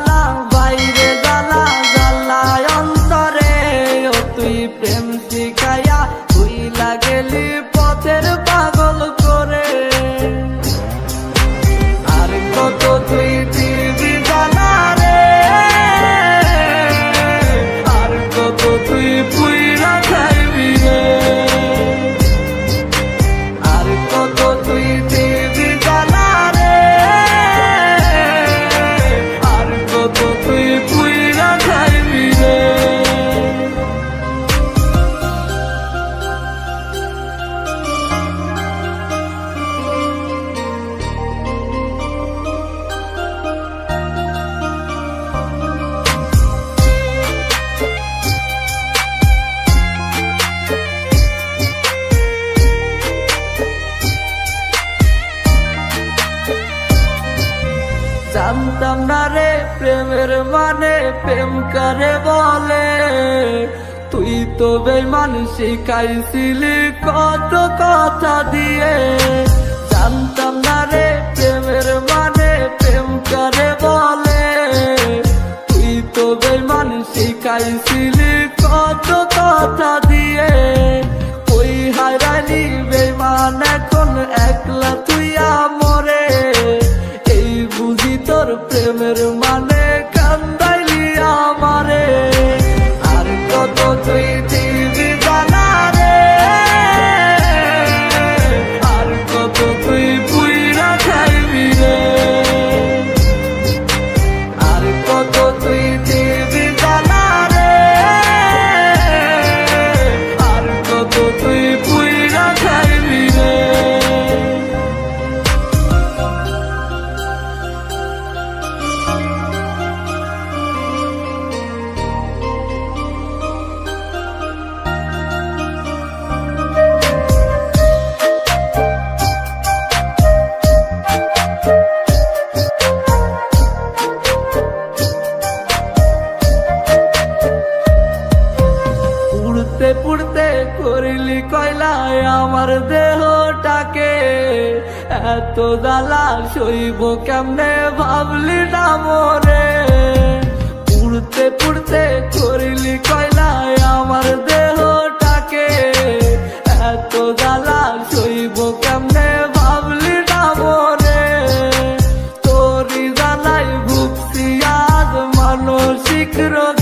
জ্বালা বাইরে জ্বালা জ্বালায় অন্তরে ও তুই প্রেম শিখাইয়া তুই লাগেলি পথের পাগল করে আর কত তুই দিবি জ্বালা রে আর কত তুই পুইরা খাইবি রে আর কত তুই দিবি জ্বালা রে আর কত তুই পুইরা খাইবি রে জানতাম না রে প্রেমের মানে প্রেম করে বলে তুই তো বেঈমান শিখাইছিলি কত কথা দিয়ে জানতাম না রে প্রেমের মানে প্রেম করে বলে তুই তো বেঈমান শিখাইছিলি কত কথা দিয়ে ওই হারালি বেঈমান এখন একলা তুই আমরে বুঝি তোর প্রেমের মানে কান্দাইলি আমারে আর কত তুই দিবি জানা রে আর কত তুই পুইরা খাইবি রে আর কত তুই দিবি জানা রে আর কত তুই পুইরা খাইবি রে পুড়তে পুড়তে করিলি কয়লায় আমার দেহটাকে এত জ্বালা সইব কেমনে ভাবলি না মোরে পুড়তে পুড়তে করিলি কয়লায় আমার দেহটাকে এত জ্বালা সইব কেমনে ভাবলি না মোরে তোরি জ্বালাই ভুগছি আজ মানসিক রোগ